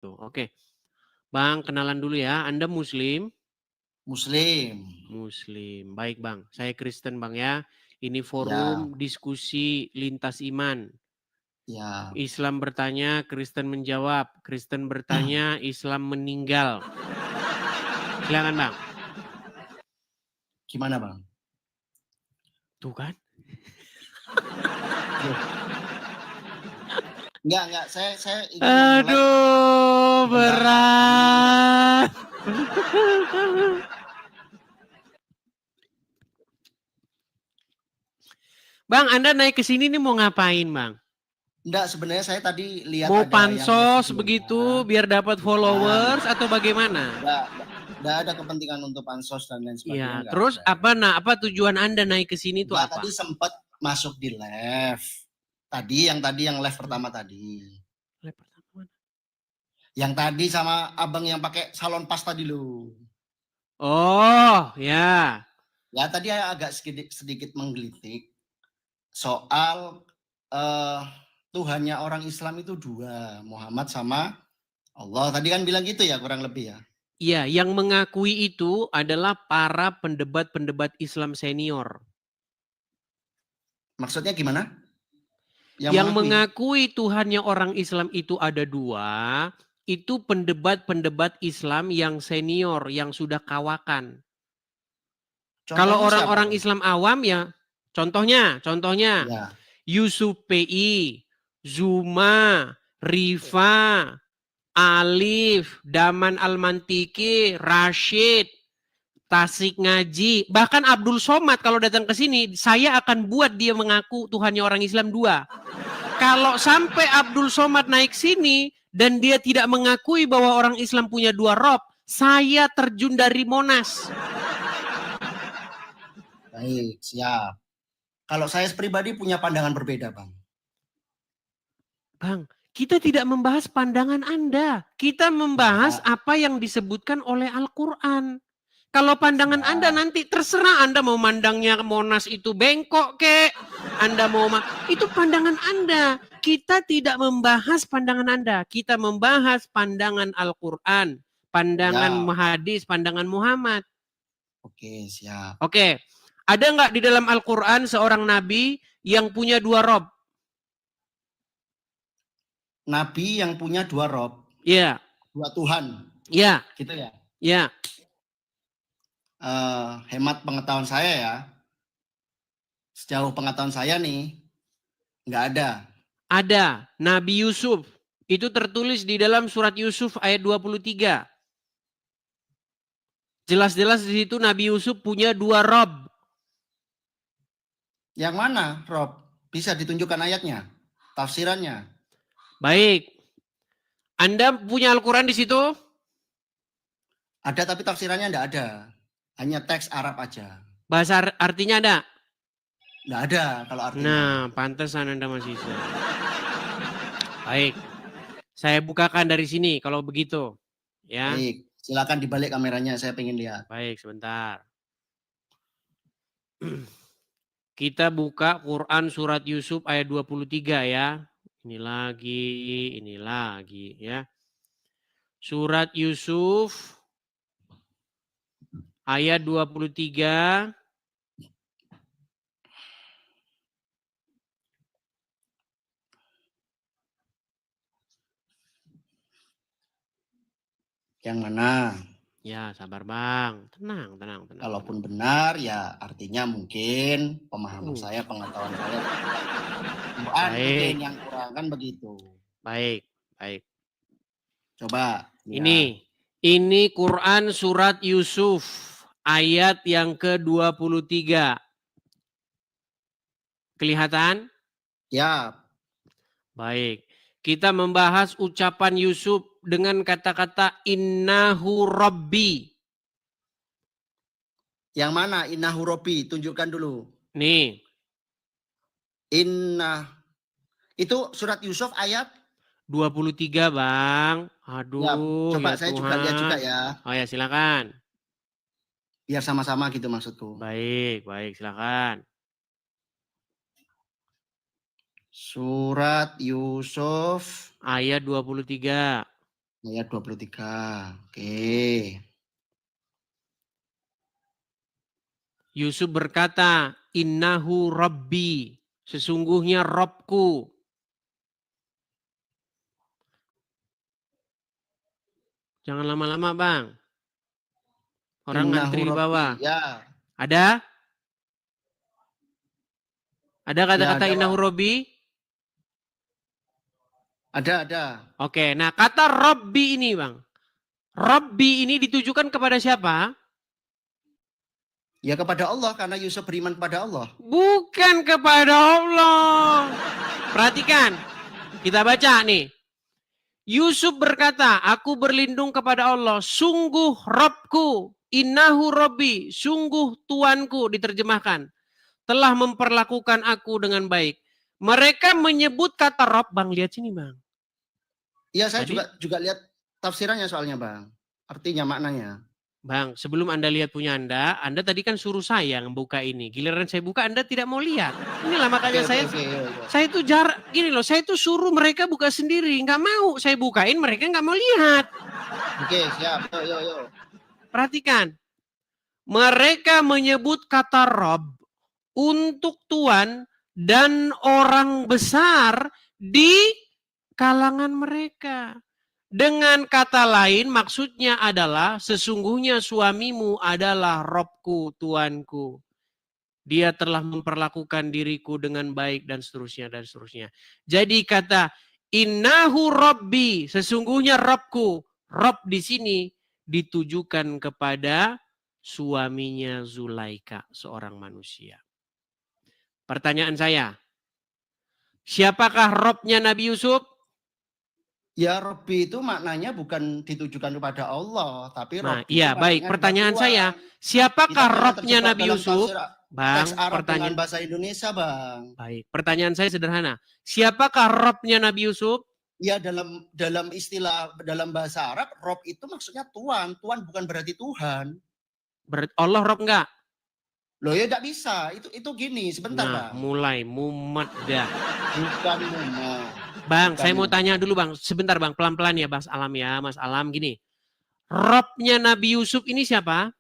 Tuh, oke. Bang, kenalan dulu ya. Anda Muslim? Muslim. Muslim. Baik, Bang. Saya Kristen, Bang ya. Ini Ya, forum diskusi lintas iman. ya. Islam bertanya, Kristen menjawab. Kristen bertanya, Islam meninggal. Silakan, Bang. Gimana, Bang? Tuh kan. Loh, enggak. Saya ingin memulai Aduh, pembahasan. berat. Bang, Anda naik ke sini nih mau ngapain, Bang? Enggak, sebenarnya saya tadi lihat Mau ada yang live pansos begitu videonya. biar dapat Bukan. followers atau bagaimana? Enggak ada kepentingan untuk pansos dan lain Iya, sebagainya, enggak terus ada. apa tujuan Anda naik ke sini tuh Enggak, apa? tadi sempat masuk di live. Yang live pertama tadi. Live pertama mana? Yang tadi sama abang yang pakai salon pas tadi loh. Oh, ya. Ya tadi agak sedikit menggelitik soal Tuhannya orang Islam itu dua, Muhammad sama Allah. Tadi kan bilang gitu ya kurang lebih ya. Iya, yang mengakui itu adalah para pendebat-pendebat Islam senior. Maksudnya gimana? Yang mengakui Tuhannya orang Islam itu ada dua, itu pendebat-pendebat Islam yang senior, yang sudah kawakan. Kalau Contohnya siapa, orang-orang Bang? Islam awam ya, contohnya Ya. Yusuf PI, Zuma, Rifa, Alif, Daman Almantiki, Rashid, Tasik Ngaji, bahkan Abdul Somad kalau datang ke sini, saya akan buat dia mengaku Tuhannya orang Islam dua. Kalau sampai Abdul Somad naik sini dan dia tidak mengakui bahwa orang Islam punya dua rob, saya terjun dari Monas. Baik, siap. Kalau saya pribadi punya pandangan berbeda, Bang. Bang, kita tidak membahas pandangan Anda. Kita membahas Ya, apa yang disebutkan oleh Al-Quran. Kalau pandangan Anda siap. nanti terserah Anda mau mandangnya Monas itu bengkok kek. Anda mau itu pandangan Anda. Kita tidak membahas pandangan Anda. Kita membahas pandangan Al-Quran. Pandangan Ya, hadis, pandangan Muhammad. oke, siap. Oke. Ada nggak di dalam Al-Quran seorang nabi yang punya dua rob? Nabi yang punya dua rob, Iya. dua Tuhan, Iya. gitu ya. Iya. Hemat pengetahuan saya ya, sejauh pengetahuan saya nih, nggak ada. Ada Nabi Yusuf. Itu tertulis di dalam surat Yusuf ayat 23. Jelas-jelas di situ Nabi Yusuf punya dua rob. Yang mana, Rob? Bisa ditunjukkan ayatnya, tafsirannya. Baik. Anda punya Al-Quran di situ? Ada tapi tafsirannya nggak ada. Hanya teks Arab aja. Bahasa artinya ada? Nggak ada kalau artinya. Nah, pantesan Anda masih bisa. Baik. Saya bukakan dari sini kalau begitu. Ya. Baik, silakan dibalik kameranya, saya pengen lihat. Baik, sebentar. Kita buka Quran surat Yusuf ayat 23 ya. Ini lagi ya. Surat Yusuf ayat 23. Yang mana? Ya, sabar Bang. Tenang. Kalaupun benar, ya artinya mungkin pemahaman Uh, saya, pengetahuan saya. Quran mungkin baik, yang kurang kan begitu. baik. Coba lihat. Ini Quran surat Yusuf ayat yang ke-23. Kelihatan? Ya. Baik. Kita membahas ucapan Yusuf dengan kata-kata innahu rabbi. Yang mana? Innahu Rabbi, tunjukkan dulu. Nih. Itu surat Yusuf ayat 23 Bang. ya, Aduh coba ya saya juga lihat juga Tuhan. ya. Oh ya silakan. Biar sama-sama gitu maksudku. Baik silakan. Surat Yusuf Ayat 23. Ayat 23. Oke. Yusuf berkata, innahu rabbi, sesungguhnya Robku. Jangan lama-lama bang. Orang ngantri di Innahu bawah. Rabbi. Ya. Ada? Ada kata-kata ada, innahu Pak. rabbi? Ada. Oke, nah kata Rabbi ini bang. Rabbi ini ditujukan kepada siapa? Ya kepada Allah, karena Yusuf beriman kepada Allah. Bukan kepada Allah. Perhatikan, kita baca nih. Yusuf berkata, aku berlindung kepada Allah. Sungguh Rabbku, innahu Rabbi, sungguh Tuanku, diterjemahkan. Telah memperlakukan aku dengan baik. Mereka menyebut kata Rabb, bang lihat sini bang. Iya, saya Tadi, juga lihat tafsirannya soalnya, Bang. Artinya, maknanya. Bang, sebelum Anda lihat punya Anda tadi kan suruh saya buka ini. Giliran saya buka, Anda tidak mau lihat. Inilah makanya saya itu gini loh, saya itu suruh mereka buka sendiri. Nggak mau, saya bukain, mereka nggak mau lihat. Oke, siap. Yo. Perhatikan. Mereka menyebut kata Rob untuk Tuhan dan orang besar di kalangan mereka. Dengan kata lain maksudnya adalah sesungguhnya suamimu adalah Robku, Tuanku. Dia telah memperlakukan diriku dengan baik dan seterusnya dan seterusnya. Jadi kata innahu Rabbi, sesungguhnya Robku. Rob di sini ditujukan kepada suaminya Zulaika, seorang manusia. Pertanyaan saya, siapakah Robnya Nabi Yusuf? Ya, Rabbi itu maknanya bukan ditujukan kepada Allah, tapi Nah, Rabbi iya, baik. Pertanyaan saya, Kita siapakah jangan Robnya terjebak Nabi dalam Yusuf? teks Bang, Arab dengan pertanyaan. bahasa Indonesia, Bang. Baik, pertanyaan saya sederhana. Siapakah Robnya Nabi Yusuf? Ya, dalam istilah dalam bahasa Arab, Rob itu maksudnya Tuhan. Tuhan bukan berarti Tuhan. Allah Rob enggak? Loh ya enggak bisa. Itu gini, sebentar, Nah, Bang. mulai mumet dah. Bukan mumet. Bang, saya mau tanya dulu Bang. Sebentar Bang, pelan-pelan ya Mas Alam ya. Mas Alam gini. Robnya Nabi Yusuf ini siapa?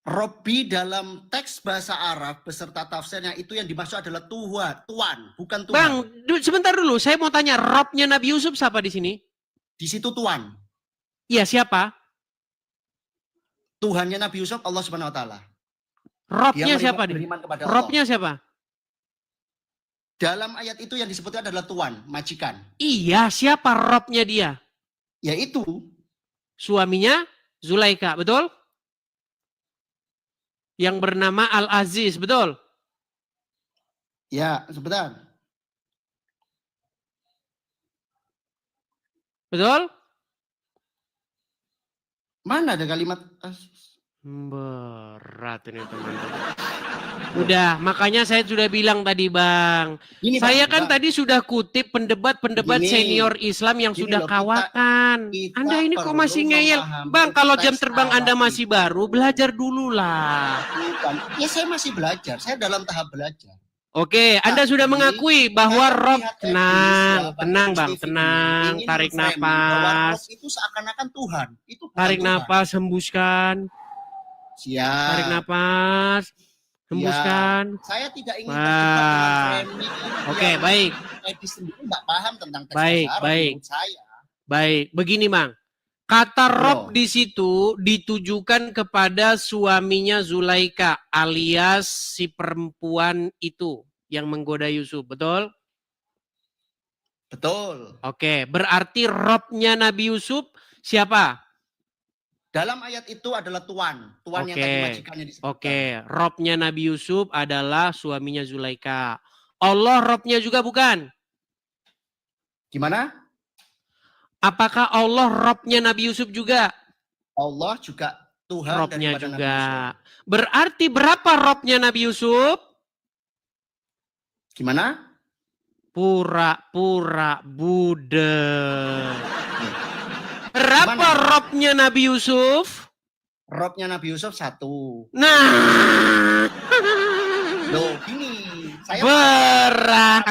Robbi dalam teks bahasa Arab beserta tafsirnya itu yang dimaksud adalah Tuhan, bukan Tuhan. Bang, sebentar dulu. Saya mau tanya, Robnya Nabi Yusuf siapa di sini? Di situ Tuhan. Iya, siapa? Tuhannya Nabi Yusuf, Allah Subhanahu Wa Taala. Robnya siapa nih? Robnya siapa? Dalam ayat itu yang disebutkan adalah Tuhan, majikan. Iya, siapa Robnya dia? Yaitu suaminya Zulaika, betul? Yang bernama Al-Aziz, betul? Ya, sebentar. Betul? Mana ada kalimat berat ini teman-teman. Udah, makanya saya sudah bilang tadi Bang. Gini, saya Bang, kan tadi sudah kutip pendebat-pendebat senior Islam yang sudah kawakan. Anda ini kok masih ngeyel? Bang, kalau jam terbang Anda masih baru, belajar dulu lah. Bukan. Ya saya masih belajar, saya dalam tahap belajar. Oke, Anda sudah mengakui bahwa Rob, tenang Bang, tenang, tarik nafas. Itu seakan-akan Tuhan. Itu tarik nafas, hembuskan. Siap. Tarik nafas, hembuskan. Ya, saya tidak ingin terjebak dengan framing. Oke, baik. Edis sendiri nggak paham tentang teks baik. saya. Baik, begini Bang. Kata Rob di situ ditujukan kepada suaminya Zulaika alias si perempuan itu yang menggoda Yusuf, betul? Betul. Oke, berarti Robnya Nabi Yusuf siapa? Dalam ayat itu adalah Tuhan yang tadi majikannya disebutkan. Oke, Robnya Nabi Yusuf adalah suaminya Zulaika. Allah Robnya juga bukan? Gimana? Apakah Allah Robnya Nabi Yusuf juga? Allah juga Tuhan Robnya juga. Berarti berapa Robnya Nabi Yusuf? Gimana? Pura-pura Buddha. Berapa Robnya Nabi Yusuf? Robnya Nabi Yusuf 1. Nah. Loh, gini. Saya berat.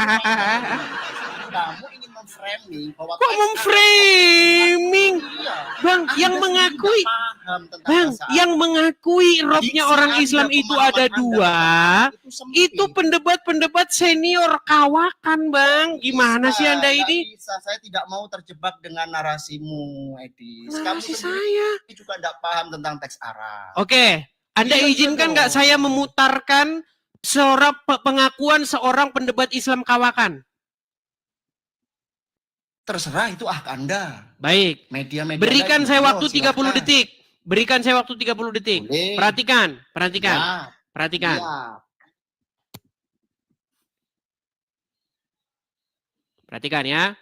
Kamu ingin memframing memframing bahwa Kok memframing? Iya. Bang, Anda yang sendiri mengakui, nggak paham tentang Bang, bahasa yang Arab. mengakui robnya Diksi orang Anda, Islam itu pemahaman ada Anda dua, tentang itu sempit. itu pendebat-pendebat senior kawakan, Bang. Gimana sih Anda Nggak ini? bisa, saya tidak mau terjebak dengan narasimu, Edis. Kamu Narasi sendiri saya. juga tidak paham tentang teks Arab. Oke, Anda Iya, izinkan nggak dong. saya memutarkan pengakuan seorang pendebat Islam kawakan? Terserah, itu hak Anda. Baik. Media-media Berikan Anda saya juga, waktu 30 silakan. detik. Berikan saya waktu 30 detik. Boleh. Perhatikan. Ya, Perhatikan. ya. Perhatikan ya.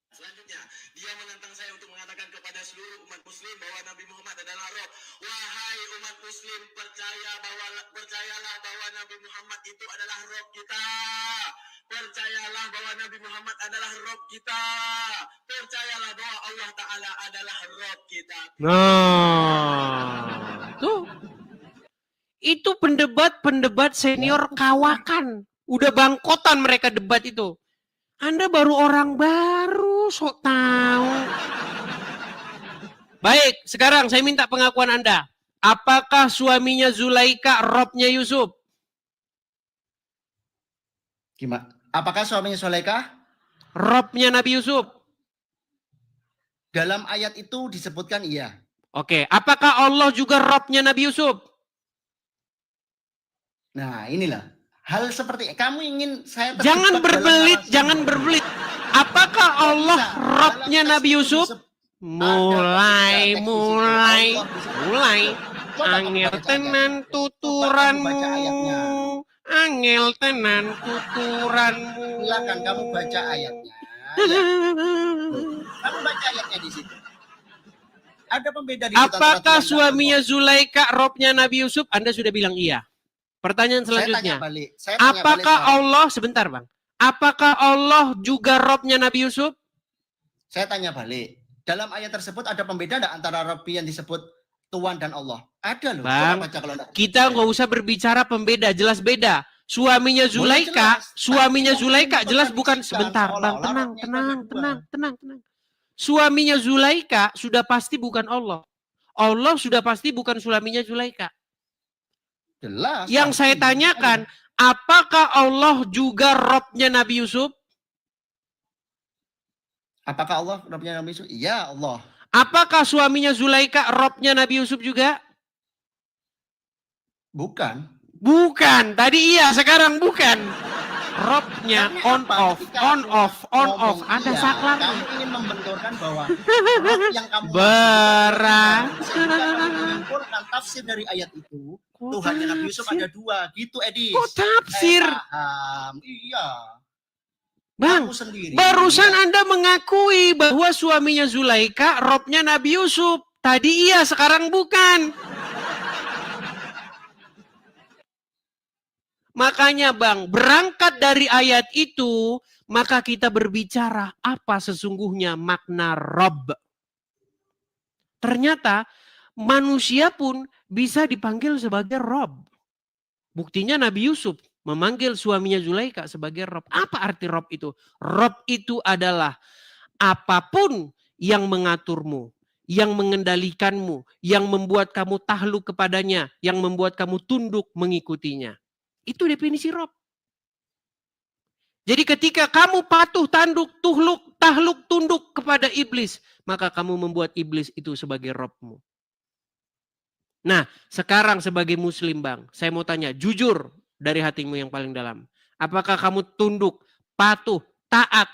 Selanjutnya, dia menantang saya untuk mengatakan kepada seluruh umat muslim bahwa Nabi Muhammad adalah Rob. Wahai umat muslim, percayalah bahwa Nabi Muhammad itu adalah Rob kita. Percayalah bahwa Nabi Muhammad adalah Rob kita. Percayalah bahwa Allah Ta'ala adalah Rob kita. Nah, tuh. Itu pendebat senior kawakan. Udah bangkotan mereka debat itu. Anda baru orang baru, sok tahu. Baik, sekarang saya minta pengakuan Anda. Apakah suaminya Zulaika robnya Yusuf? Gimana? Apakah suaminya Zulaika? Robnya Nabi Yusuf? Dalam ayat itu disebutkan iya. Oke, apakah Allah juga robnya Nabi Yusuf? Nah, inilah. Hal seperti kamu ingin saya terjebak Jangan dalam berbelit, narasi. jangan berbelit. Apakah Allah Bisa. robnya Dalam Nabi teks itu Yusuf? Mulai. Angel tenan tuturanmu. Angel tenan tuturanmu. Silakan kamu baca ayatnya. Kamu baca ayatnya di situ. Ada pembeda di Apakah suaminya Zulaika robnya Nabi Yusuf? Anda sudah bilang iya. Pertanyaan selanjutnya. Saya tanya Apakah balik, Allah, sebentar Bang. Apakah Allah juga robnya Nabi Yusuf? Saya tanya balik. Dalam ayat tersebut ada pembeda enggak antara Rabbi yang disebut Tuhan dan Allah? Ada loh. Bang, baca kalau enggak. kita nggak usah berbicara pembeda, jelas beda. Suaminya Zulaika jelas bukan, sebentar Bang, tenang. Suaminya Zulaika sudah pasti bukan Allah. Allah sudah pasti bukan suaminya Zulaika. Jelas. Yang saya tanyakan, apakah Allah juga robnya Nabi Yusuf? Apakah Allah robnya Nabi Yusuf? Iya, Allah. Apakah suaminya Zulaika robnya Nabi Yusuf juga? Bukan. Bukan. Tadi iya, sekarang bukan. Robnya on off. Ada iya, saklar. Kamu ingin membenturkan bahwa rob yang kamu menyimpulkan tafsir dari ayat itu, Tuhan yang Nabi Yusuf ada dua, gitu Edis. Kok tafsir? Iya. Bang, barusan Anda mengakui bahwa suaminya Zulaika robnya Nabi Yusuf. Tadi iya, sekarang bukan. Makanya Bang, berangkat dari ayat itu, maka kita berbicara apa sesungguhnya makna Rob. Ternyata manusia pun bisa dipanggil sebagai Rob. Buktinya Nabi Yusuf memanggil suaminya Zulaika sebagai Rob. Apa arti Rob itu? Rob itu adalah apapun yang mengaturmu, yang mengendalikanmu, yang membuat kamu tahluk kepadanya, yang membuat kamu tunduk mengikutinya. Itu definisi Rob. Jadi ketika kamu patuh, tahluk, tunduk kepada iblis, maka kamu membuat iblis itu sebagai Robmu. Nah, sekarang sebagai muslim Bang, saya mau tanya, jujur dari hatimu yang paling dalam. Apakah kamu tunduk, patuh, taat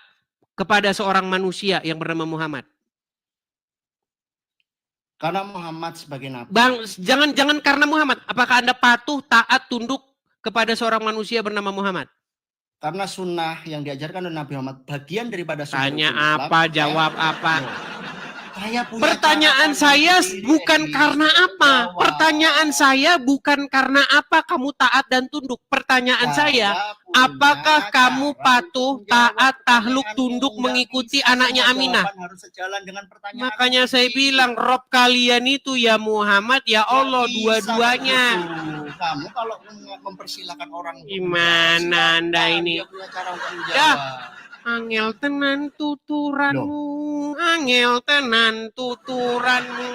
kepada seorang manusia yang bernama Muhammad? Karena Muhammad sebagai nabi. Bang, jangan karena Muhammad. Apakah Anda patuh, taat, tunduk kepada seorang manusia bernama Muhammad? Karena sunnah yang diajarkan oleh Nabi Muhammad bagian daripada sunnah. Tanya apa, jawab apa. Pertanyaan saya bukan karena apa. Pertanyaan saya bukan karena apa kamu taat dan tunduk. Pertanyaan saya, apakah kamu patuh, taat, tahluk, tunduk mengikuti anaknya Aminah? Harus sejalan dengan pertanyaan. Makanya saya bilang, Rob kalian itu ya Muhammad, ya Allah, dua-duanya. Kamu kalau mempersilahkan orang gimana Anda ini? Dia punya cara untuk menjawab. Ya. Angel tenan tuturanmu, angel tenan tuturanmu.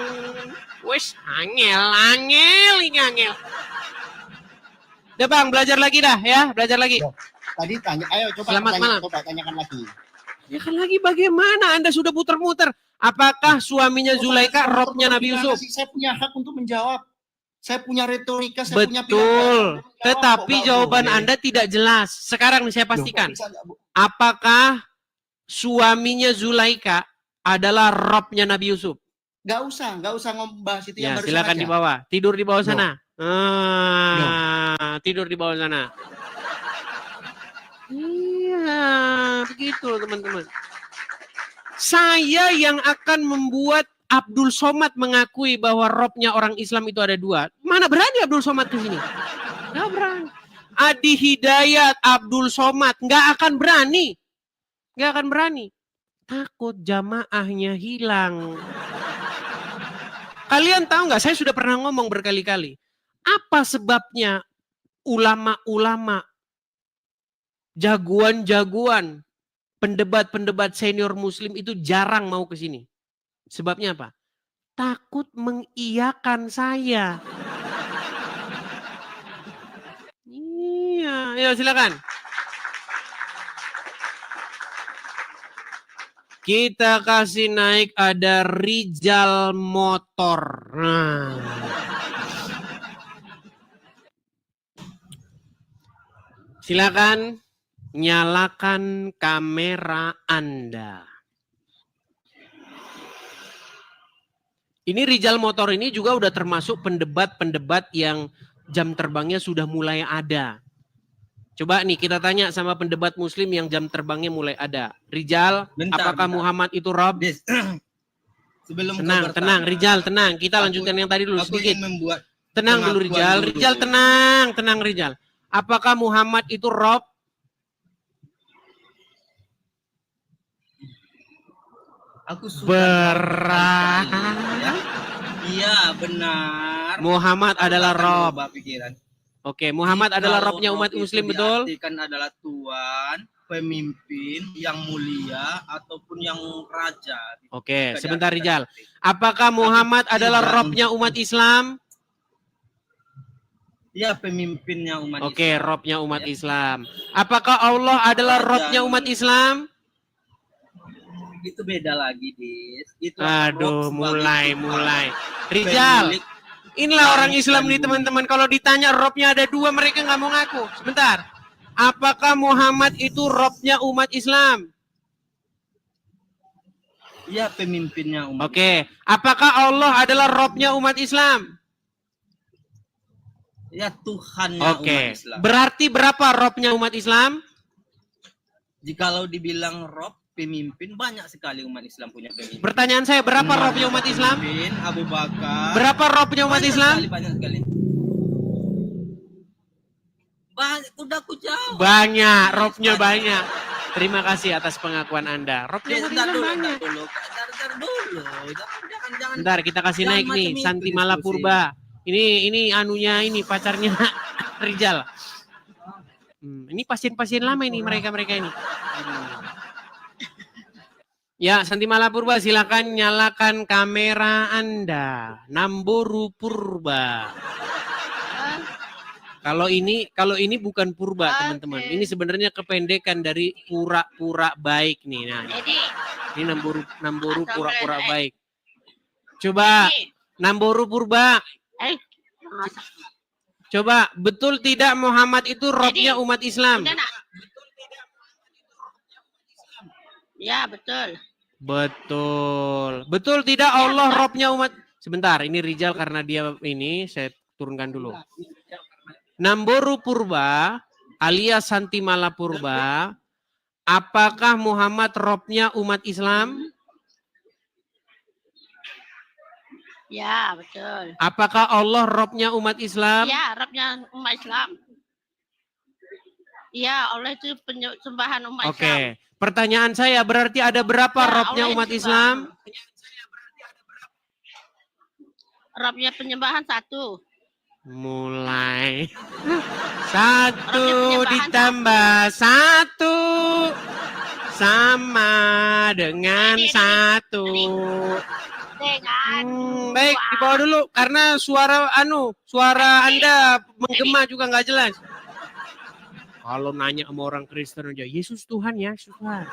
Wes angel ini angel. Udah Bang, belajar lagi dah ya, belajar lagi. Tadi tanya, ayo coba Selamat malam. Coba tanyakan lagi. Ya kan lagi bagaimana Anda sudah putar-muter? Apakah suaminya Zulaika robnya Nabi Yusuf? Saya punya hak untuk menjawab. Saya punya retorika, saya punya pilihan. Betul. Tetapi jawaban Anda tidak jelas. Sekarang saya pastikan. Apakah suaminya Zulaika adalah robnya Nabi Yusuf? Nggak usah ngombahas itu Ya, yang baru silakan saja. di bawah. Tidur di bawah sana. Tidur di bawah sana. Iya, begitu teman-teman. Saya yang akan membuat Abdul Somad mengakui bahwa robnya orang Islam itu ada dua. Mana berani Abdul Somad ke sini? Nggak berani. Adi Hidayat, Abdul Somad nggak akan berani. Nggak akan berani. Takut jamaahnya hilang. Kalian tahu nggak? Saya sudah pernah ngomong berkali-kali. Apa sebabnya ulama-ulama, jagoan-jagoan, pendebat-pendebat senior Muslim itu jarang mau ke sini? Sebabnya apa? Takut mengiyakan saya. Iya, ayo silakan. Kita kasih naik ada Rijal Motor. Nah. Silakan nyalakan kamera Anda. Ini Rijal Motor ini juga udah termasuk pendebat-pendebat yang jam terbangnya sudah mulai ada. Coba nih kita tanya sama pendebat Muslim yang jam terbangnya mulai ada. Rijal, apakah Muhammad itu Rob? Sebelum tenang, Rijal, tenang. Kita lanjutkan yang tadi dulu sedikit. Membuat tenang dulu Rijal. Rijal tenang Rijal. Apakah Muhammad itu Rob? Aku berat. Iya, benar. Muhammad adalah Rob. Oke, Muhammad adalah Robnya umat Muslim, betul? Diartikan adalah Tuhan, pemimpin yang mulia ataupun yang raja. Oke, sebentar Rijal. Apakah Muhammad adalah Robnya umat Islam? Iya, pemimpinnya umat Islam. Oke, Robnya umat Islam. Apakah Allah adalah Robnya umat Islam? Itu beda lagi, Dis. Itu aduh, mulai. Rijal, inilah orang Islam nih teman-teman. Kalau ditanya Robnya ada dua, mereka nggak mau ngaku. Sebentar. Apakah Muhammad itu Robnya umat Islam? Iya, pemimpinnya umat. Oke. Apakah Allah adalah Robnya umat Islam? Ya, Tuhannya umat Islam. Berarti berapa Robnya umat Islam? Jikalau dibilang Rob, pemimpin, banyak sekali umat Islam punya pemimpin. Pertanyaan saya, berapa Robnya umat Islam? Abu Bakar. Berapa Robnya umat Islam? Banyak sekali. Udah aku jawab. Banyak, Robnya banyak. Terima kasih atas pengakuan Anda. Robnya umat Islam banyak. Jangan. Bentar, kita kasih naik nih, Santi Malapurba. Ini anunya ini pacarnya Rijal. Ini pasien-pasien lama ini mereka ini. Ya, Santi Malapurba, silakan nyalakan kamera Anda. Namboru Purba. Kalau ini bukan purba, teman-teman. Ini sebenarnya kependekan dari pura-pura baik nih. Nah, ini Namboru pura-pura baik. Coba Namboru Purba. Coba, betul tidak Muhammad itu Robnya umat Islam? Ya, betul. Betul. Betul tidak Allah Robnya umat? Sebentar, ini Rijal karena dia ini saya turunkan dulu. Namboru Purba alias Santi Malapurba, apakah Muhammad Robnya umat Islam? Ya, betul. Apakah Allah Robnya umat Islam? Ya, Rabbnya umat Islam. Ya, Allah itu penyembahan umat Oke. Islam. Pertanyaan saya, berarti ada berapa Ya, Robnya Allah umat disembah. Islam? Rabbnya penyembahan satu. Mulai. Robnya Satu penyembahan ditambah satu sama dengan Ini. satu. Dengan Baik, dua. dibawa dulu karena suara Anda menggema juga nggak jelas. Kalau nanya sama orang Kristen aja, Yesus Tuhan ya, Yesus Tuhan.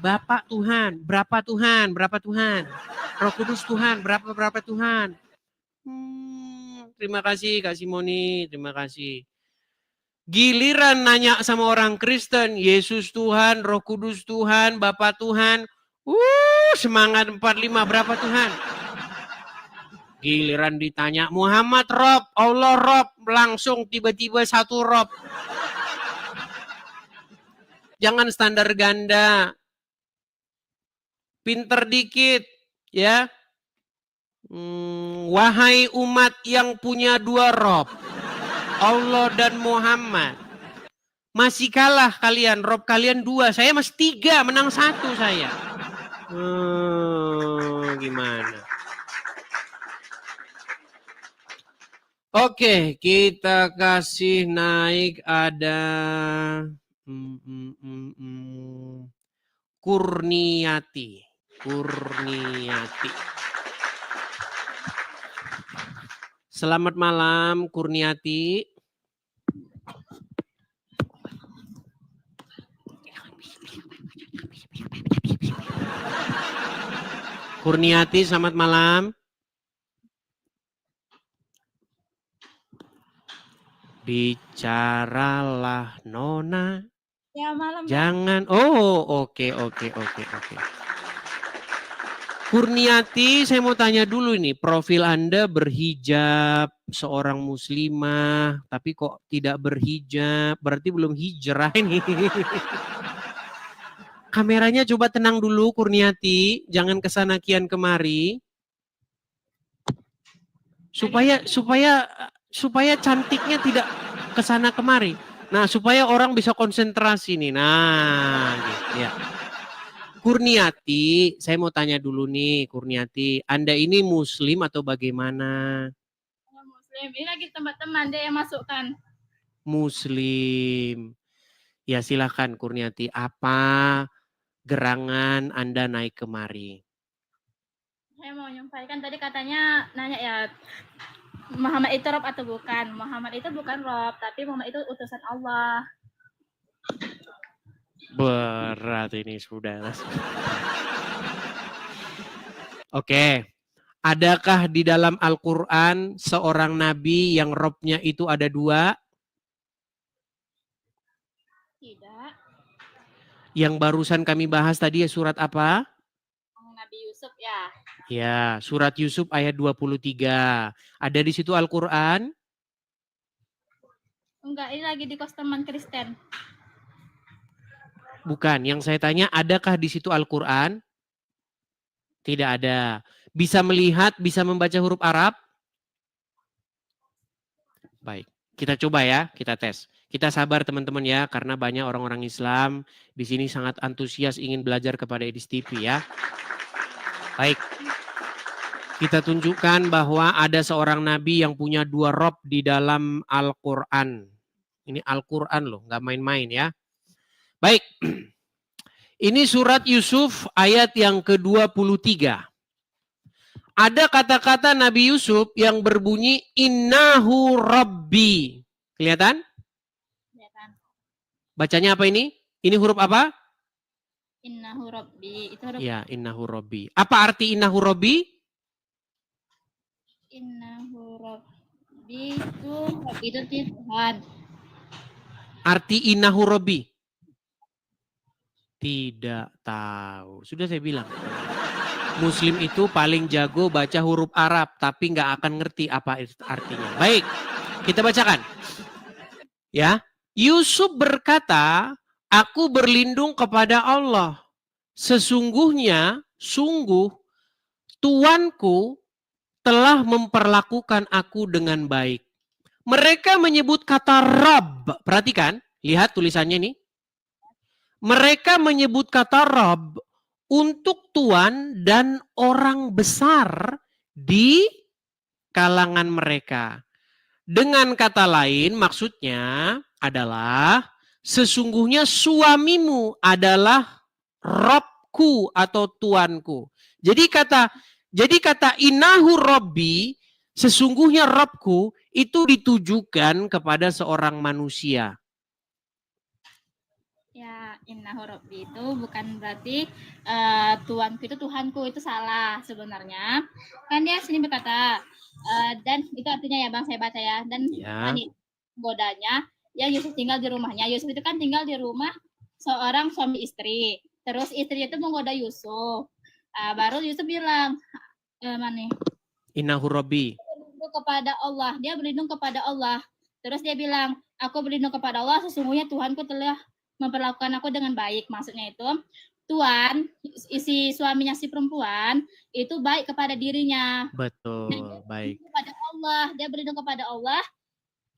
Bapak Tuhan, berapa Tuhan, berapa Tuhan. Roh Kudus Tuhan, berapa Tuhan. Terima kasih Kak Simoni, terima kasih. Giliran nanya sama orang Kristen, Yesus Tuhan, Roh Kudus Tuhan, Bapak Tuhan. Semangat 45, berapa Tuhan? Giliran ditanya, Muhammad Rob, Allah Rob, langsung tiba-tiba satu Rob. Jangan standar ganda. Pinter dikit, ya. Wahai umat yang punya dua Rob, Allah dan Muhammad. Masih kalah kalian, Rob kalian dua, saya masih tiga, menang satu saya. Gimana? Oke, kita kasih naik ada Kurniati. Selamat malam Kurniati. Kurniati, selamat malam. Bicaralah Nona. Ya, malam. Jangan. Oke. Kurniati, saya mau tanya dulu ini, profil Anda berhijab, seorang muslimah, tapi kok tidak berhijab, berarti belum hijrah ini. Kameranya coba tenang dulu Kurniati, jangan kesana kian kemari. Supaya cantiknya tidak kesana kemari. Nah, supaya orang bisa konsentrasi nih. Nah, gitu ya. Kurniati, saya mau tanya dulu nih, Kurniati, Anda ini Muslim atau bagaimana? Muslim. Ini lagi teman-teman dia yang masukkan. Muslim. Ya silakan Kurniati, apa gerangan Anda naik kemari? Saya mau menyampaikan tadi katanya nanya ya, Muhammad itu Rob atau bukan? Muhammad itu bukan Rob, tapi Muhammad itu utusan Allah. Berat ini sudah. Oke. Adakah di dalam Al-Quran seorang nabi yang robnya itu ada dua? Tidak. Yang barusan kami bahas tadi ya surat apa? Nabi Yusuf ya. Ya, surat Yusuf ayat 23. Ada di situ Al-Quran? Enggak, ini lagi di kos teman Kristen. Bukan, yang saya tanya adakah di situ Al-Quran? Tidak ada. Bisa melihat, bisa membaca huruf Arab? Baik, kita coba ya, kita tes. Kita sabar teman-teman ya, karena banyak orang-orang Islam di sini sangat antusias ingin belajar kepada Edis TV ya. Baik, kita tunjukkan bahwa ada seorang nabi yang punya dua rob di dalam Al-Quran. Ini Al-Quran loh, nggak main-main ya. Baik, ini surat Yusuf ayat yang ke-23. Ada kata-kata Nabi Yusuf yang berbunyi innahu rabbi. Kelihatan? Kelihatan. Bacanya apa ini? Ini huruf apa? Innahu rabbi. Itu huruf Ya, innahu rabbi. Apa arti innahu rabbi? Innahu rabbi itu Tuhan. Arti innahu rabbi? Tidak tahu. Sudah saya bilang. Muslim itu paling jago baca huruf Arab, tapi nggak akan ngerti apa artinya. Baik, kita bacakan. Ya, Yusuf berkata, aku berlindung kepada Allah. Sesungguhnya, Tuanku telah memperlakukan aku dengan baik. Mereka menyebut kata Rabb. Perhatikan, lihat tulisannya nih. Mereka menyebut kata Rabb untuk tuan dan orang besar di kalangan mereka. Dengan kata lain maksudnya adalah sesungguhnya suamimu adalah Robku atau tuanku. Jadi kata inahu Robbi, sesungguhnya Robku itu ditujukan kepada seorang manusia. Ya, innahu rabbi itu bukan berarti tuanku itu Tuhanku, itu salah sebenarnya. Kan dia sini berkata dan itu artinya ya Bang, saya baca ya. Dan Ya. godanya ya Yusuf tinggal di rumahnya. Yusuf itu kan tinggal di rumah seorang suami istri. Terus istrinya itu menggoda Yusuf. Baru Yusuf bilang mana nih? Innahu Rabbi. Berlindung kepada Allah. Dia berlindung kepada Allah. Terus dia bilang, aku berlindung kepada Allah, sesungguhnya Tuhanku telah memperlakukan aku dengan baik. Maksudnya itu, Tuhan, isi suaminya si perempuan, itu baik kepada dirinya. Betul, baik. Kepada Allah, dia berlindung kepada Allah,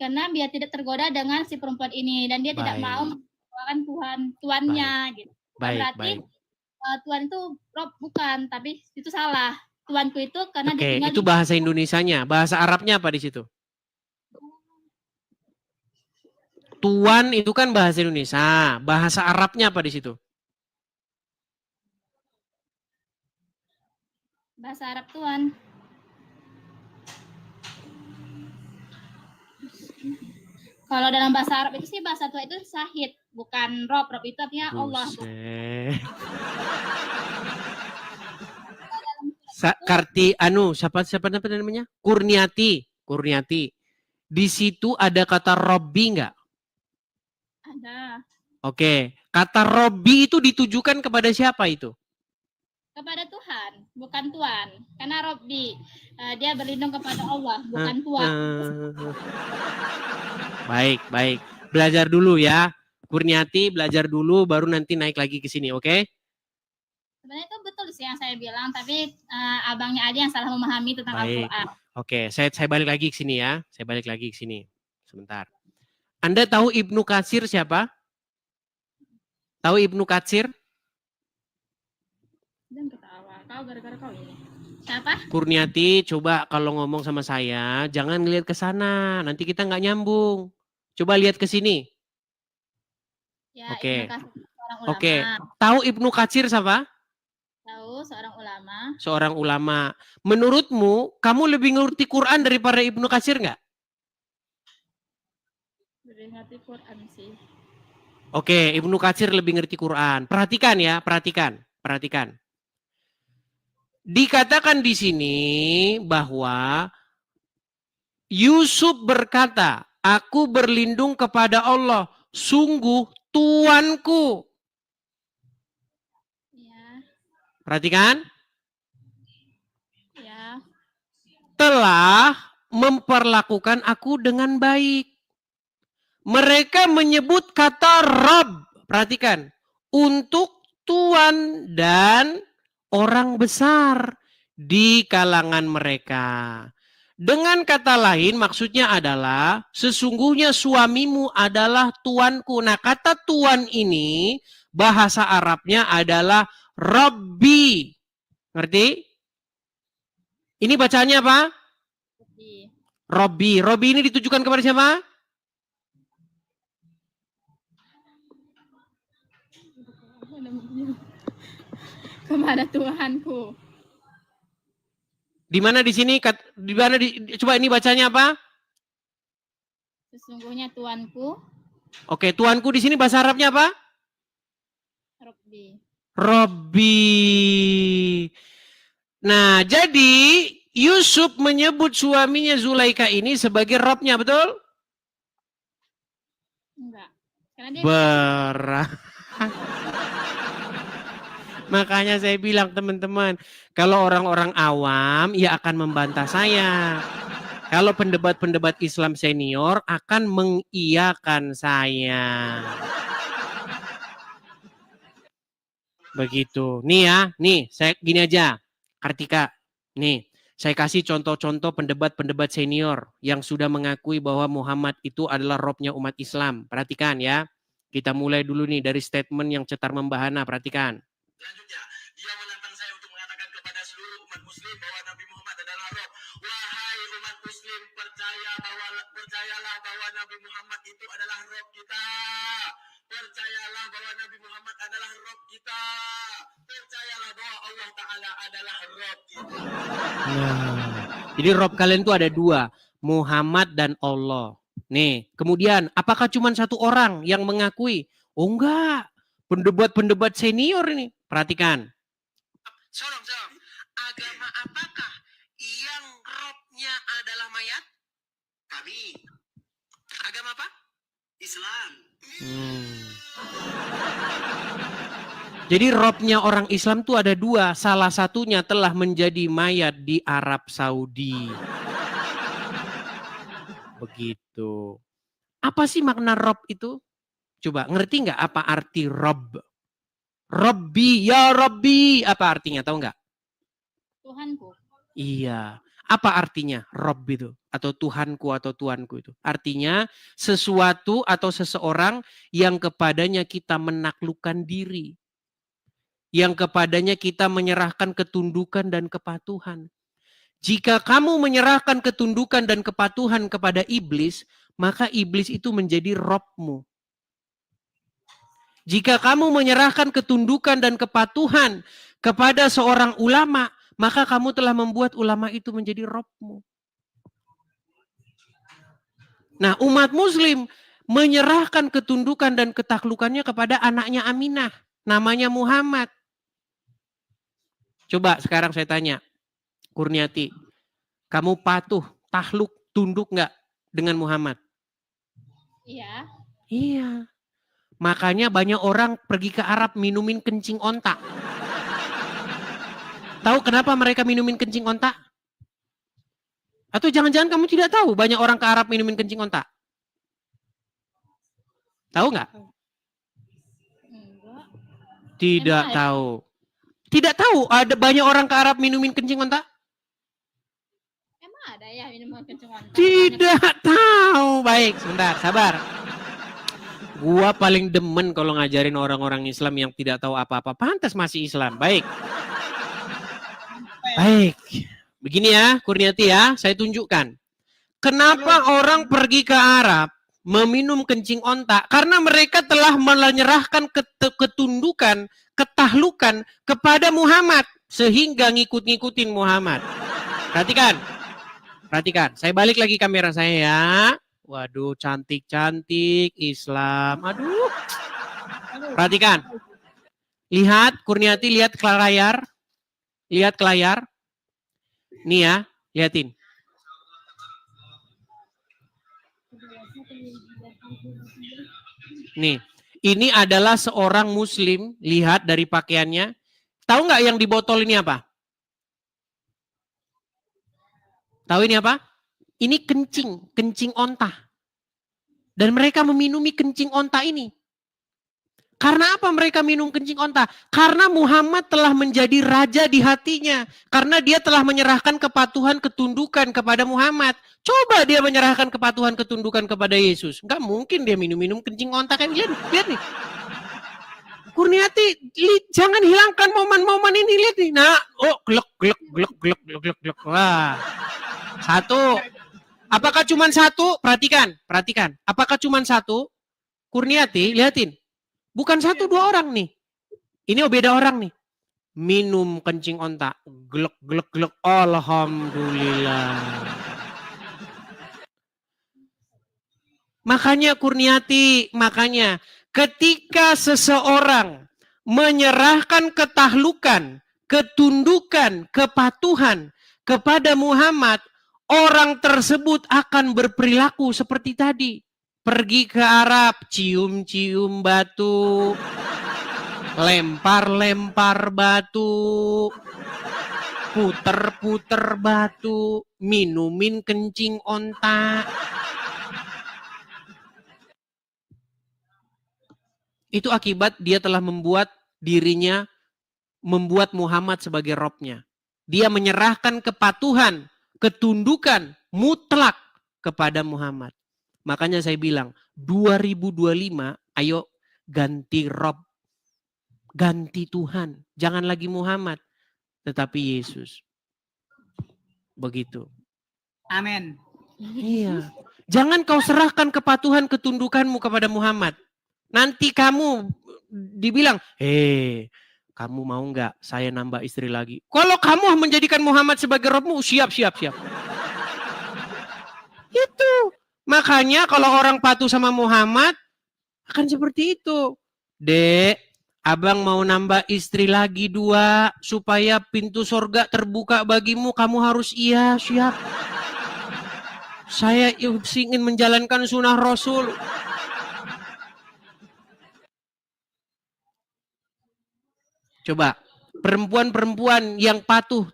karena biar tidak tergoda dengan si perempuan ini. Dan dia tidak mau melakukan tuannya. Gitu. Baik, Berarti baik. Tuhan itu Rob bukan, tapi itu salah. Tuanku itu karena Oke, dia tinggal itu bahasa Indonesianya. Bahasa Arabnya apa di situ? Tuan itu kan bahasa Indonesia. Bahasa Arabnya apa di situ? bahasa Arab Tuhan. Kalau dalam bahasa Arab itu sih bahasa Tuhan itu Syahid, bukan Rob. Rob itu artinya Allah. Buset. Siapa namanya? Kurniati. Di situ ada kata Robbi nggak? Ada. Oke, kata Robbi itu ditujukan kepada siapa itu? Kepada Tuhan, bukan Tuhan. Karena Robbi, dia berlindung kepada Allah, bukan Tuhan. Baik. Belajar dulu ya. Kurniati belajar dulu, baru nanti naik lagi ke sini, oke? Sebenarnya itu betul sih yang saya bilang, tapi abangnya aja yang salah memahami tentang Baik. Al-Quran. Oke, saya balik lagi ke sini ya. Saya balik lagi ke sini. Sebentar. Anda tahu Ibnu Katsir siapa? Tahu Ibnu Katsir? Dan ketawa, kau gara-gara kau ini. Siapa? Kurniati, coba kalau ngomong sama saya, jangan ngelihat ke sana. Nanti kita nggak nyambung. Coba lihat ke sini. Ya, Oke. Ibnu Katsir, seorang ulama. Oke. Tahu Ibnu Katsir siapa? Tahu, seorang ulama. Seorang ulama. Menurutmu, kamu lebih ngerti Quran daripada Ibnu Katsir nggak? Lebih ngerti Quran sih. Oke, Ibnu Katsir lebih ngerti Quran. Perhatikan ya, perhatikan. Dikatakan di sini bahwa Yusuf berkata, aku berlindung kepada Allah, sungguh Tuanku. Ya, Perhatikan, ya. telah memperlakukan aku dengan baik. Mereka menyebut kata Rabb, perhatikan, untuk Tuan dan orang besar di kalangan mereka. Dengan kata lain maksudnya adalah sesungguhnya suamimu adalah tuanku. Nah, kata tuan ini bahasa Arabnya adalah Rabbi. Ngerti? Ini bacanya apa? Rabbi. Rabbi ini ditujukan kepada siapa? Kepada Tuhanku. Di mana di sini? Coba ini bacanya apa? Sesungguhnya Tuanku. Oke, tuanku di sini bahasa Arabnya apa? Rabbi. Rabbi. Nah, jadi Yusuf menyebut suaminya Zulaika ini sebagai Robnya, betul? Enggak. Karena dia Berat. Makanya saya bilang teman-teman, kalau orang-orang awam ya akan membantah saya. Kalau pendebat-pendebat Islam senior akan mengiyakan saya. Begitu. Nih ya, nih saya gini aja. Kartika, Nih, saya kasih contoh-contoh pendebat-pendebat senior yang sudah mengakui bahwa Muhammad itu adalah Robnya umat Islam. Perhatikan ya. Kita mulai dulu nih dari statement yang cetar membahana. Perhatikan. Selanjutnya, dia menantang saya untuk mengatakan kepada seluruh umat muslim bahwa Nabi Muhammad adalah Rob. Wahai umat muslim, percayalah bahwa Nabi Muhammad itu adalah Rob kita. Percayalah bahwa Nabi Muhammad adalah Rob kita. Percayalah bahwa Allah Ta'ala adalah Rob kita. Jadi Rob kalian tuh ada dua. Muhammad dan Allah. Nih, kemudian apakah cuma satu orang yang mengakui? Oh enggak. Pendebat-pendebat senior ini. Perhatikan. Salam. Agama apakah yang Robnya adalah mayat? Kami. Agama apa? Islam. Jadi Robnya orang Islam tuh ada dua. Salah satunya telah menjadi mayat di Arab Saudi. Begitu. Apa sih makna Rob itu? Coba ngerti nggak apa arti Rob? Robbi, ya Robbi. Apa artinya? Tahu nggak? Tuhanku. Iya. Apa artinya Rob itu? Atau Tuhanku atau Tuanku itu? Artinya sesuatu atau seseorang yang kepadanya kita menaklukkan diri. Yang kepadanya kita menyerahkan ketundukan dan kepatuhan. Jika kamu menyerahkan ketundukan dan kepatuhan kepada iblis, maka iblis itu menjadi Robmu. Jika kamu menyerahkan ketundukan dan kepatuhan kepada seorang ulama, maka kamu telah membuat ulama itu menjadi Robmu. Nah, umat muslim menyerahkan ketundukan dan ketaklukannya kepada anaknya Aminah. Namanya Muhammad. Coba sekarang saya tanya, Kurniati, kamu patuh, takluk, tunduk nggak dengan Muhammad? Iya. Iya. Makanya banyak orang pergi ke Arab minumin kencing onta. Tahu kenapa mereka minumin kencing onta? Atau jangan-jangan kamu tidak tahu banyak orang ke Arab minumin kencing onta? Tahu nggak? Enggak. Tidak Emang ada? tahu. Tidak tahu ada banyak orang ke Arab minumin kencing onta? Emang ada ya minuman kencing onta? Tidak tahu. Baik, sebentar, sabar. Gua paling demen kalau ngajarin orang-orang Islam yang tidak tahu apa-apa. Pantas masih Islam. Baik. Baik. Begini ya, Kurniati ya, saya tunjukkan. Kenapa orang pergi ke Arab meminum kencing onta? Karena mereka telah menyerahkan ketundukan, ketahlukan kepada Muhammad. Sehingga ngikut-ngikutin Muhammad. Perhatikan. Perhatikan. Saya balik lagi kamera saya ya. Waduh, cantik-cantik Islam. Aduh. Perhatikan. Lihat, Kurniati, lihat ke layar. Lihat ke layar. Nih ya, liatin. Nih, ini adalah seorang muslim, lihat dari pakaiannya. Tahu nggak yang di botol ini apa? Tahu ini apa? Ini kencing, kencing onta. Dan mereka meminumi kencing onta ini. Karena apa mereka minum kencing onta? Karena Muhammad telah menjadi raja di hatinya. Karena dia telah menyerahkan kepatuhan, ketundukan kepada Muhammad. Coba dia menyerahkan kepatuhan, ketundukan kepada Yesus. Enggak mungkin dia minum-minum kencing onta. Kayak lihat nih. Kurniati, jangan hilangkan momen-momen ini. Lihat nih. Nah, oh, glek. Wah. Satu. Apakah cuma satu? Perhatikan. Apakah cuma satu? Kurniati, lihatin. Bukan satu dua orang nih. Ini beda orang nih. Minum kencing onta. Glek. Alhamdulillah. Makanya Kurniati, ketika seseorang menyerahkan ketahlukan, ketundukan, kepatuhan kepada Muhammad, orang tersebut akan berperilaku seperti tadi. Pergi ke Arab, cium-cium batu, lempar-lempar batu, puter-puter batu, minumin kencing onta. Itu akibat dia telah membuat dirinya, membuat Muhammad sebagai Robnya. Dia menyerahkan kepatuhan, ketundukan mutlak kepada Muhammad. Makanya saya bilang 2025 ayo ganti Rob. Ganti Tuhan. Jangan lagi Muhammad. Tetapi Yesus. Begitu. Amin. Iya. Jangan kau serahkan kepatuhan ketundukanmu kepada Muhammad. Nanti kamu dibilang, kamu mau nggak saya nambah istri lagi? Kalau kamu menjadikan Muhammad sebagai Robmu, siap. Itu. Makanya kalau orang patuh sama Muhammad, akan seperti itu. Dek, abang mau nambah istri lagi 2, supaya pintu surga terbuka bagimu, kamu harus iya, siap. Saya ingin menjalankan sunnah Rasul. Coba, perempuan-perempuan yang patuh,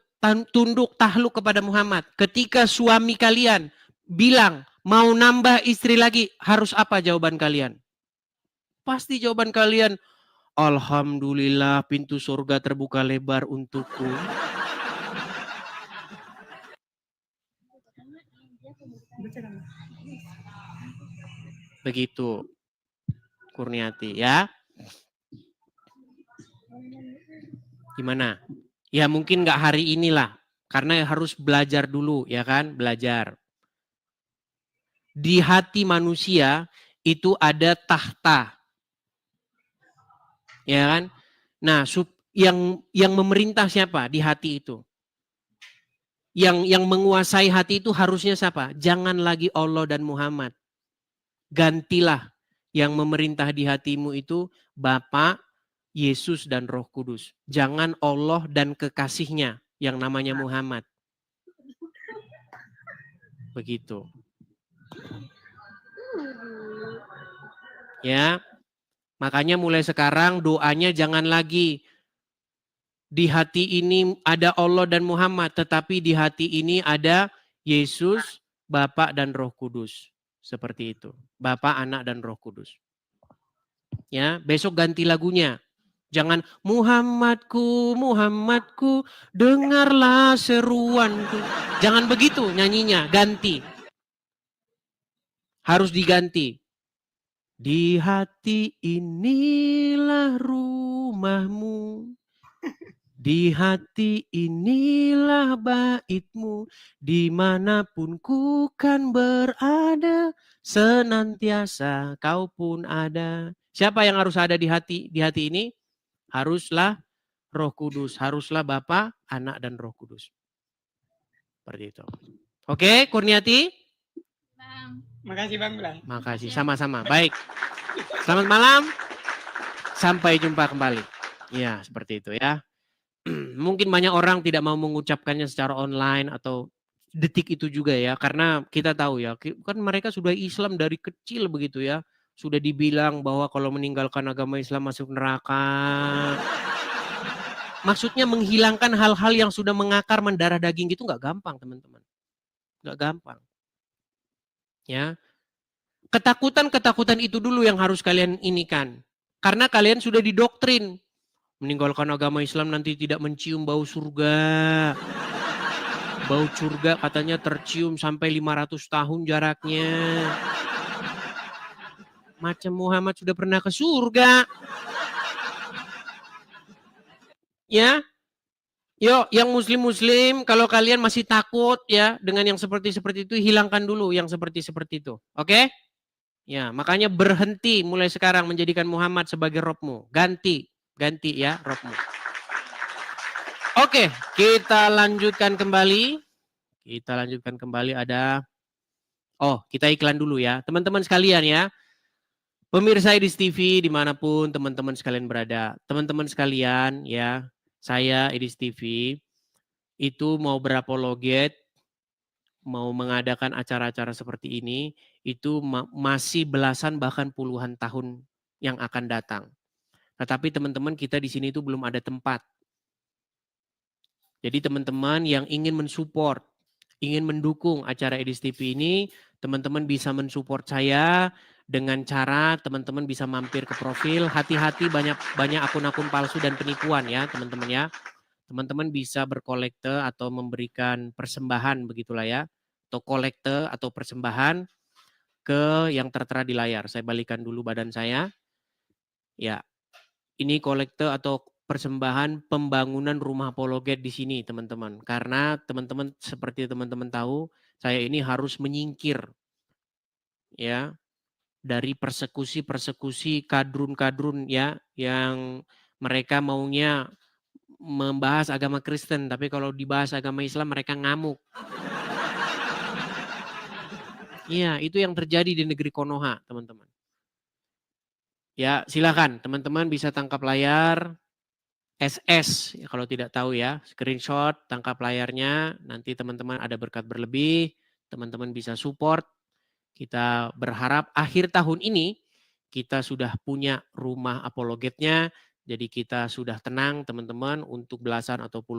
tunduk, takluk kepada Muhammad. Ketika suami kalian bilang, mau nambah istri lagi, harus apa jawaban kalian? Pasti jawaban kalian, alhamdulillah pintu surga terbuka lebar untukku. Begitu, Kurniati ya. Gimana? Ya mungkin nggak hari inilah, karena harus belajar dulu ya kan, belajar. Di hati manusia itu ada tahta. Ya kan? Nah, yang memerintah siapa di hati itu? Yang menguasai hati itu harusnya siapa? Jangan lagi Allah dan Muhammad. Gantilah yang memerintah di hatimu itu Bapa, Yesus dan Roh Kudus. Jangan Allah dan kekasihnya yang namanya Muhammad. Begitu. Ya. Makanya mulai sekarang doanya jangan lagi di hati ini ada Allah dan Muhammad, tetapi di hati ini ada Yesus, Bapa dan Roh Kudus. Seperti itu. Bapa, Anak dan Roh Kudus. Ya, besok ganti lagunya. Jangan Muhammadku, Muhammadku, dengarlah seruanku. Jangan begitu nyanyinya, ganti. Harus diganti. Di hati inilah rumahmu, di hati inilah baitmu, dimanapun ku kan berada, senantiasa kau pun ada. Siapa yang harus ada di hati ini? Haruslah Roh Kudus, haruslah Bapa, Anak dan Roh Kudus. Seperti itu. Oke, Kurniati? Makasih Bang Blang. Makasih, sama-sama. Baik. Selamat malam. Sampai jumpa kembali. Ya, seperti itu ya. Mungkin banyak orang tidak mau mengucapkannya secara online atau detik itu juga ya. Karena kita tahu ya, kan mereka sudah Islam dari kecil begitu ya. Sudah dibilang bahwa kalau meninggalkan agama Islam masuk neraka. Maksudnya menghilangkan hal-hal yang sudah mengakar mendarah daging itu nggak gampang teman-teman. Nggak gampang. Ya, ketakutan itu dulu yang harus kalian inikan. Karena kalian sudah didoktrin. Meninggalkan agama Islam nanti tidak mencium bau surga. Bau surga katanya tercium sampai 500 tahun jaraknya. Macam Muhammad sudah pernah ke surga. Ya. Yo, yang muslim-muslim, kalau kalian masih takut ya dengan yang seperti itu, hilangkan dulu yang seperti itu. Oke? Ya, makanya berhenti mulai sekarang menjadikan Muhammad sebagai Robmu. Ganti ya Robmu. Oke, kita lanjutkan kembali. Kita iklan dulu ya. Teman-teman sekalian ya. Pemirsa Edis TV dimanapun teman-teman sekalian berada. Teman-teman sekalian ya. Saya, Edis TV, itu mau berapologet, mau mengadakan acara-acara seperti ini, itu masih belasan bahkan puluhan tahun yang akan datang. Tetapi teman-teman kita di sini itu belum ada tempat. Jadi teman-teman yang ingin mensupport, ingin mendukung acara Edis TV ini, teman-teman bisa mensupport saya dengan cara teman-teman bisa mampir ke profil. Hati-hati banyak akun-akun palsu dan penipuan ya teman-teman ya. teman-teman bisa berkolekte atau memberikan persembahan begitulah ya, atau kolekte atau persembahan ke yang tertera di layar. Saya balikan dulu badan saya. Ya, ini kolekte atau persembahan pembangunan rumah apologet di sini teman-teman. Karena teman-teman seperti teman-teman tahu, saya ini harus menyingkir ya dari persekusi-persekusi kadrun-kadrun ya yang mereka maunya membahas agama Kristen, tapi kalau dibahas agama Islam mereka ngamuk. Iya, itu yang terjadi di negeri Konoha, teman-teman. Ya, silakan teman-teman bisa tangkap layar SS ya, kalau tidak tahu ya, screenshot, tangkap layarnya, nanti teman-teman ada berkat berlebih, teman-teman bisa support. Kita berharap akhir tahun ini kita sudah punya rumah apologetnya, jadi kita sudah tenang teman-teman untuk belasan atau puluhan